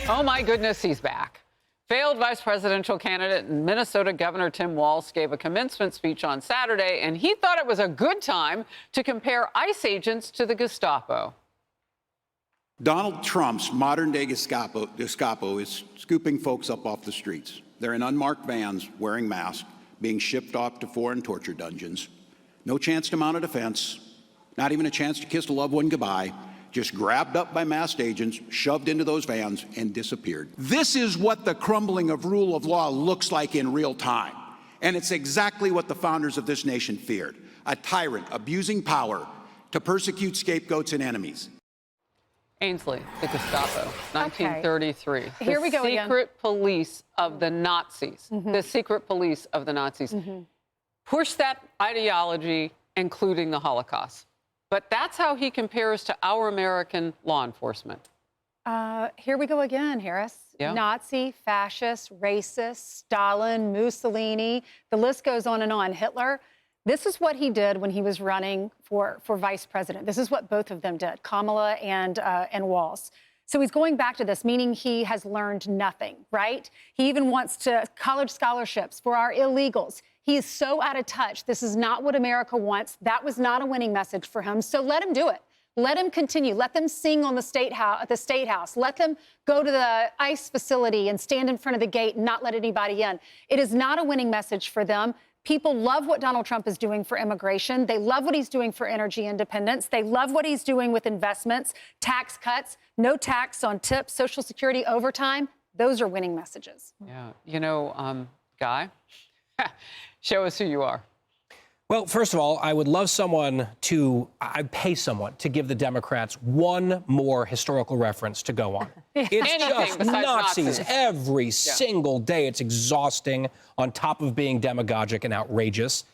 Oh, my goodness, he's back. Failed vice presidential candidate and Minnesota Governor Tim Walz gave a commencement speech on Saturday, and he thought it was a good time to compare ICE agents to the Gestapo. Donald Trump's modern-day Gestapo is scooping folks up off the streets. They're in unmarked vans, wearing masks, being shipped off to foreign torture dungeons. No chance to mount a defense, not even a chance to kiss a loved one goodbye. Just grabbed up by masked agents, shoved into those vans, and disappeared. This is what the crumbling of rule of law looks like in real time. And it's exactly what the founders of this nation feared: a tyrant abusing power to persecute scapegoats and enemies. Ainsley, the Gestapo, 1933. Okay. Here we go again. The secret police of the Nazis. The secret police of the Nazis. Pushed that ideology, including the Holocaust. But that's how he compares to our American law enforcement. Here we go again, Harris. Yeah. Nazi, fascist, racist, Stalin, Mussolini. The list goes on and on. Hitler. This is what he did when he was running for vice president. This is what both of them did, Kamala and Walz. So he's going back to this, meaning he has learned nothing, right? He even wants college scholarships for our illegals. He is so out of touch. This is not what America wants. That was not a winning message for him. So let him do it. Let him continue. Let them sing on the State House. Let them go to the ICE facility and stand in front of the gate and not let anybody in. It is not a winning message for them. People love what Donald Trump is doing for immigration. They love what he's doing for energy independence. They love what he's doing with investments, tax cuts, no tax on tips, Social Security overtime. Those are winning messages. Yeah. You know, Guy, show us who you are. Well, first of all, I would love I'd pay someone to give the Democrats one more historical reference to go on. It's just Nazis every single day. It's exhausting, on top of being demagogic and outrageous.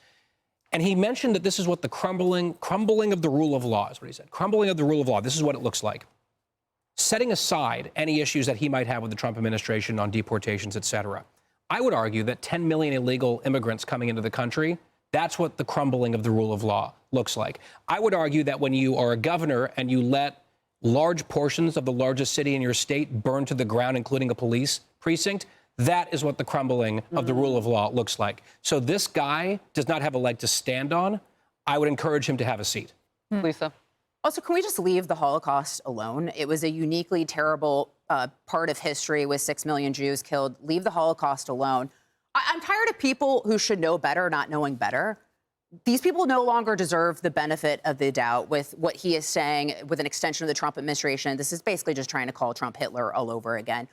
And he mentioned that this is what the crumbling of the rule of law is what he said. Crumbling of the rule of law. This is what it looks like. Setting aside any issues that he might have with the Trump administration on deportations, et cetera, I would argue that 10 million illegal immigrants coming into the country, that's what the crumbling of the rule of law looks like. I would argue that when you are a governor and you let large portions of the largest city in your state burn to the ground, including a police precinct, that is what the crumbling of the rule of law looks like. So this guy does not have a leg to stand on. I would encourage him to have a seat. Lisa? Also, can we just leave the Holocaust alone? It was a uniquely terrible part of history with 6 million Jews killed. Leave the Holocaust alone. I'm tired of people who should know better not knowing better. These people no longer deserve the benefit of the doubt with what he is saying with an extension of the Trump administration. This is basically just trying to call Trump Hitler all over again.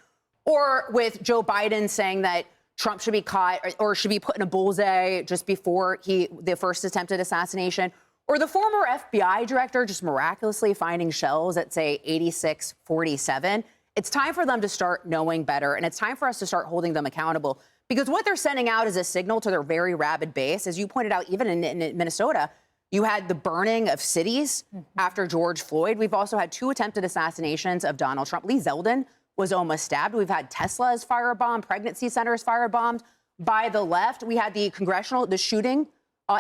Or with Joe Biden saying that Trump should be caught or should be put in a bullseye just before the first attempted assassination. Or the former FBI director just miraculously finding shells at, say, 8647. It's time for them to start knowing better, and it's time for us to start holding them accountable. Because what they're sending out is a signal to their very rabid base. As you pointed out, even in Minnesota, you had the burning of cities after George Floyd. We've also had 2 attempted assassinations of Donald Trump. Lee Zeldin was almost stabbed. We've had Tesla's firebombed, pregnancy centers firebombed by the left. We had the shooting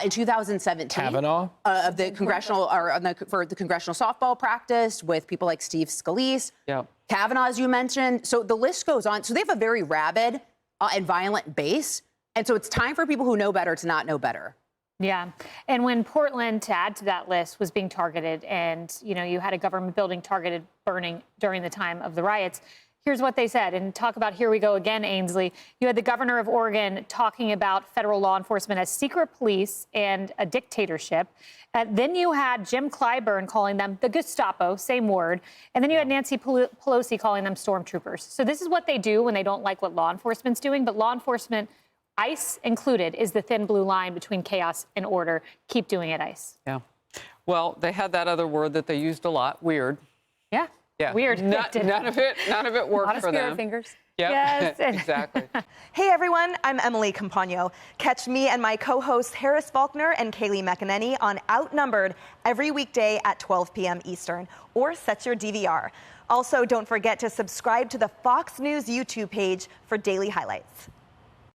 in 2017 Kavanaugh of the for the congressional softball practice with people like Steve Scalise. Yep. Kavanaugh, as you mentioned. So the list goes on. So they have a very rabid and violent base. And so it's time for people who know better to not know better. Yeah. And when Portland, to add to that list, was being targeted and, you had a government building targeted burning during the time of the riots, here's what they said. And talk about, here we go again, Ainsley. You had the governor of Oregon talking about federal law enforcement as secret police and a dictatorship. Then you had Jim Clyburn calling them the Gestapo, same word. And then you had Nancy Pelosi calling them stormtroopers. So this is what they do when they don't like what law enforcement's doing. But law enforcement, ICE included, is the thin blue line between chaos and order. Keep doing it, ICE. Yeah. Well, they had that other word that they used a lot, weird. Yeah. Yeah. Weird. None of it worked for them. Fingers. Yep. Yes. Exactly. Hey, everyone. I'm Emily Compagno. Catch me and my co-hosts Harris Faulkner and Kaylee McEnany on Outnumbered every weekday at 12 p.m. Eastern, or set your DVR. Also, don't forget to subscribe to the Fox News YouTube page for daily highlights.